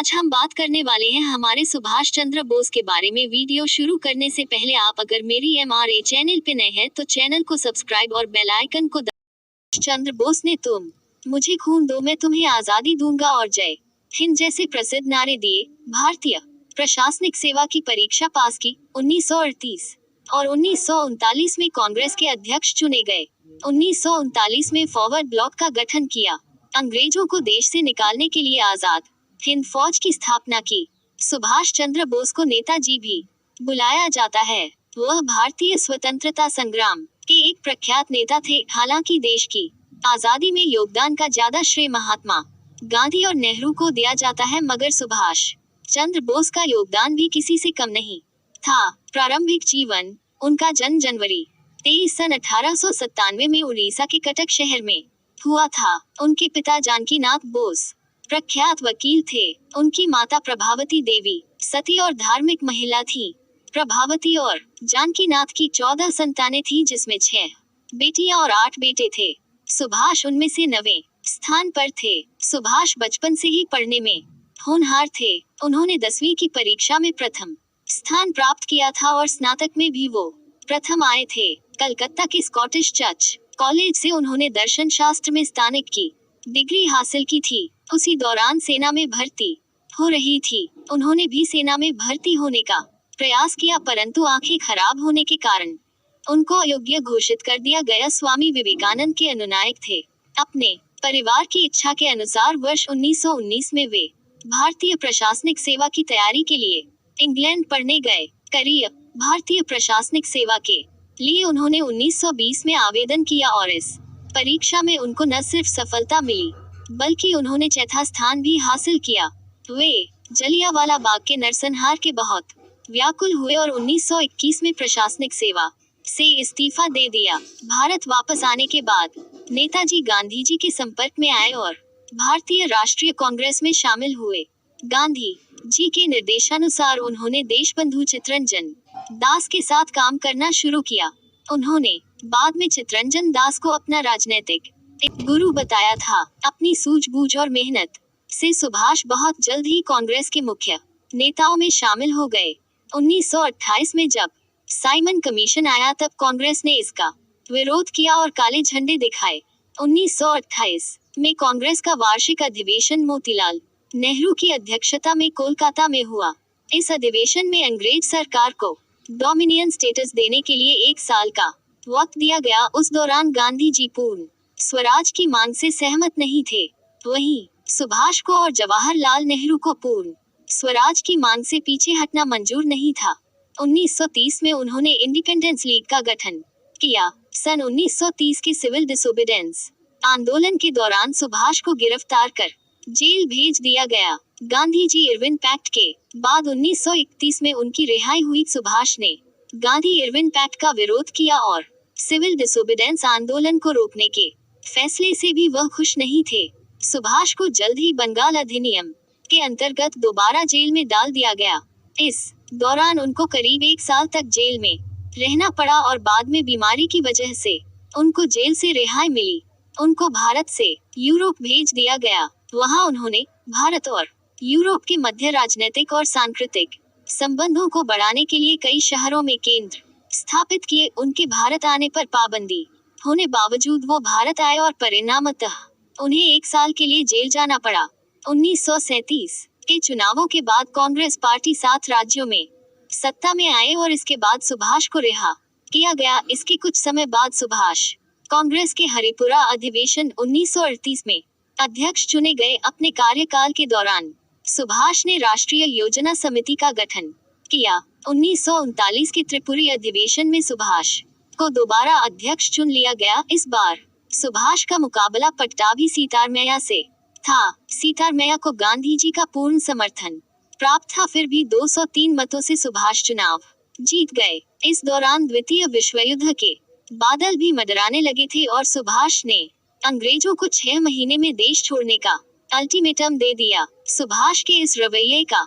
आज हम बात करने वाले हैं हमारे सुभाष चंद्र बोस के बारे में। वीडियो शुरू करने से पहले आप अगर मेरी MRA चैनल पे नए हैं तो चैनल को सब्सक्राइब और बेल आइकन को दबाएं। चंद्र बोस ने तुम मुझे खून दो मैं तुम्हें आजादी दूंगा और जय हिंद जैसे प्रसिद्ध नारे दिए। भारतीय प्रशासनिक सेवा की परीक्षा पास की 1938 और 1939 में कांग्रेस के अध्यक्ष चुने गए। 1939 में फॉरवर्ड ब्लॉक का गठन किया। अंग्रेजों को देश से निकालने के लिए आजाद हिंद फौज की स्थापना की। सुभाष चंद्र बोस को नेताजी भी बुलाया जाता है। वह भारतीय स्वतंत्रता संग्राम के एक प्रख्यात नेता थे। हालांकि देश की आजादी में योगदान का ज्यादा श्रेय महात्मा गांधी और नेहरू को दिया जाता है, मगर सुभाष चंद्र बोस का योगदान भी किसी से कम नहीं था। प्रारंभिक जीवन उनका जन्म जनवरी 23 सन 1897 में उड़ीसा के कटक शहर में हुआ था। उनके पिता जानकी नाथ बोस प्रख्यात वकील थे। उनकी माता प्रभावती देवी सती और धार्मिक महिला थी। प्रभावती और जानकी नाथ की 14 संतानें थी, जिसमें 6 बेटियां और 8 बेटे थे। सुभाष उनमें से 9वें स्थान पर थे। सुभाष बचपन से ही पढ़ने में होनहार थे। उन्होंने 10वीं की परीक्षा में प्रथम स्थान प्राप्त किया था और स्नातक में भी वो प्रथम आए थे। कलकत्ता के स्कॉटिश चर्च कॉलेज से उन्होंने दर्शन शास्त्र में स्नातक की डिग्री हासिल की थी। उसी दौरान सेना में भर्ती हो रही थी। उन्होंने भी सेना में भर्ती होने का प्रयास किया, परंतु आंखें खराब होने के कारण उनको अयोग्य घोषित कर दिया गया। स्वामी विवेकानंद के अनुनायक थे। अपने परिवार की इच्छा के अनुसार वर्ष 1919 में वे भारतीय प्रशासनिक सेवा की तैयारी के लिए इंग्लैंड पढ़ने गए। करियर भारतीय प्रशासनिक सेवा के लिए उन्होंने 1920 में आवेदन किया और इस परीक्षा में उनको न सिर्फ सफलता मिली बल्कि उन्होंने चौथा स्थान भी हासिल किया। वे जलियांवाला बाग के नरसंहार के बहुत व्याकुल हुए और 1921 में प्रशासनिक सेवा से इस्तीफा दे दिया। भारत वापस आने के बाद नेताजी गांधी जी के संपर्क में आए और भारतीय राष्ट्रीय कांग्रेस में शामिल हुए। गांधी जी के निर्देशानुसार उन्होंने देशबंधु चित्तरंजन दास के साथ काम करना शुरू किया। उन्होंने बाद में चित्तरंजन दास को अपना राजनीतिक गुरु बताया था। अपनी सूझबूझ और मेहनत से सुभाष बहुत जल्द ही कांग्रेस के मुख्य नेताओं में शामिल हो गए। 1928 में जब साइमन कमीशन आया तब कांग्रेस ने इसका विरोध किया और काले झंडे दिखाए। 1928 में कांग्रेस का वार्षिक अधिवेशन मोतीलाल नेहरू की अध्यक्षता में कोलकाता में हुआ। इस अधिवेशन में अंग्रेज सरकार को डोमिनियन स्टेटस देने के लिए 1 साल का वक्त दिया गया। उस दौरान गांधी जी पूर्ण स्वराज की मांग से सहमत नहीं थे। वहीं सुभाष को और जवाहरलाल नेहरू को पूर्ण स्वराज की मांग से पीछे हटना मंजूर नहीं था। 1930 में उन्होंने इंडिपेंडेंस लीग का गठन किया। सन 1930 के सिविल डिसोबीडियंस आंदोलन के दौरान सुभाष को गिरफ्तार कर जेल भेज दिया गया। गांधी जी इरविन पैक्ट के बाद 1931 में उनकी रिहाई हुई। सुभाष ने गांधी इरविन पैक्ट का विरोध किया और सिविल डिसोबीडियंस आंदोलन को रोकने के फैसले से भी वह खुश नहीं थे। सुभाष को जल्द ही बंगाल अधिनियम के अंतर्गत दोबारा जेल में डाल दिया गया। इस दौरान उनको करीब 1 साल तक जेल में रहना पड़ा और बाद में बीमारी की वजह से उनको जेल से रिहाई मिली। उनको भारत से यूरोप भेज दिया गया। वहां उन्होंने भारत और यूरोप के मध्य राजनीतिक और सांस्कृतिक संबंधों को बढ़ाने के लिए कई शहरों में केंद्र स्थापित किए। उनके भारत आने पर पाबंदी होने बावजूद वो भारत आए और परिणामतः उन्हें 1 साल के लिए जेल जाना पड़ा। 1937 के चुनावों के बाद कांग्रेस पार्टी 7 राज्यों में सत्ता में आए और इसके बाद सुभाष को रिहा किया गया। इसके कुछ समय बाद सुभाष कांग्रेस के हरिपुरा अधिवेशन 1938 में अध्यक्ष चुने गए। अपने कार्यकाल के दौरान सुभाष ने राष्ट्रीय योजना समिति का गठन किया। 1939 के त्रिपुरी अधिवेशन में सुभाष को दोबारा अध्यक्ष चुन लिया गया। इस बार सुभाष का मुकाबला पट्टाभी सीतारमैया से था। सीतारमैया को गांधी जी का पूर्ण समर्थन प्राप्त था, फिर भी 203 मतों से सुभाष चुनाव जीत गए। इस दौरान द्वितीय विश्व युद्ध के बादल भी मंडराने लगे थे और सुभाष ने अंग्रेजों को 6 महीने में देश छोड़ने का अल्टीमेटम दे दिया। सुभाष के इस रवैये का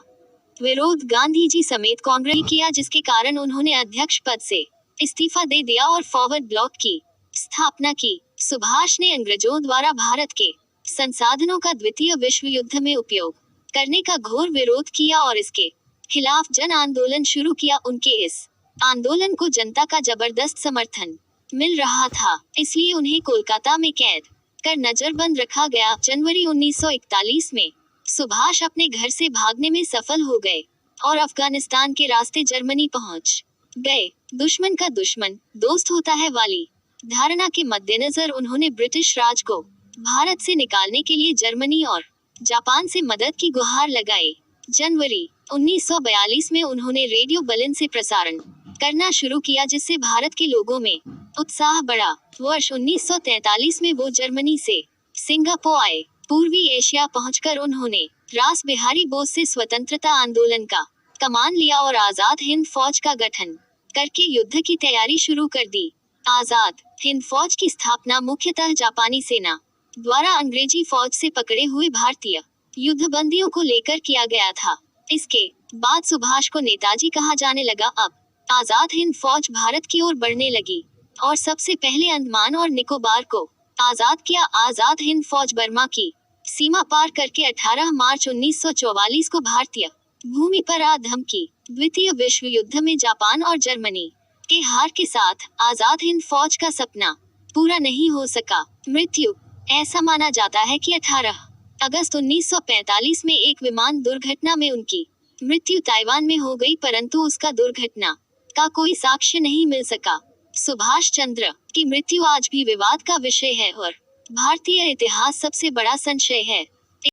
विरोध गांधी जी समेत कांग्रेस ने किया, जिसके कारण उन्होंने अध्यक्ष पद से इस्तीफा दे दिया और फॉरवर्ड ब्लॉक की स्थापना की। सुभाष ने अंग्रेजों द्वारा भारत के संसाधनों का द्वितीय विश्व युद्ध में उपयोग करने का घोर विरोध किया और इसके खिलाफ जन आंदोलन शुरू किया। उनके इस आंदोलन को जनता का जबरदस्त समर्थन मिल रहा था, इसलिए उन्हें कोलकाता में कैद कर नजरबंद रखा गया। जनवरी 1941 में सुभाष अपने घर से भागने में सफल हो गए और अफगानिस्तान के रास्ते जर्मनी पहुंच गए। दुश्मन का दुश्मन दोस्त होता है वाली धारणा के मद्देनजर उन्होंने ब्रिटिश राज को भारत से निकालने के लिए जर्मनी और जापान से मदद की गुहार लगाई। जनवरी 1942 में उन्होंने रेडियो बर्लिन से प्रसारण करना शुरू किया, जिससे भारत के लोगों में उत्साह बढ़ा। वर्ष 1943 में वो जर्मनी से सिंगापुर आए। पूर्वी एशिया पहुंचकर उन्होंने रास बिहारी बोस से स्वतंत्रता आंदोलन का कमान लिया और आजाद हिंद फौज का गठन करके युद्ध की तैयारी शुरू कर दी। आजाद हिंद फौज की स्थापना मुख्यतः जापानी सेना द्वारा अंग्रेजी फौज से पकड़े हुए भारतीय युद्धबंदियों को लेकर किया गया था। इसके बाद सुभाष को नेताजी कहा जाने लगा। अब आजाद हिंद फौज भारत की ओर बढ़ने लगी और सबसे पहले अंडमान और निकोबार को आजाद किया। आजाद हिंद फौज बर्मा की सीमा पार करके 18 मार्च 1944 को भारतीय भूमि पर आ धमकी। द्वितीय विश्व युद्ध में जापान और जर्मनी के हार के साथ आजाद हिंद फौज का सपना पूरा नहीं हो सका। मृत्यु ऐसा माना जाता है कि 18 अगस्त 1945 में एक विमान दुर्घटना में उनकी मृत्यु ताइवान में हो गई, परंतु उसका दुर्घटना का कोई साक्ष्य नहीं मिल सका। सुभाष चंद्र की मृत्यु आज भी विवाद का विषय है और भारतीय इतिहास सबसे बड़ा संशय है।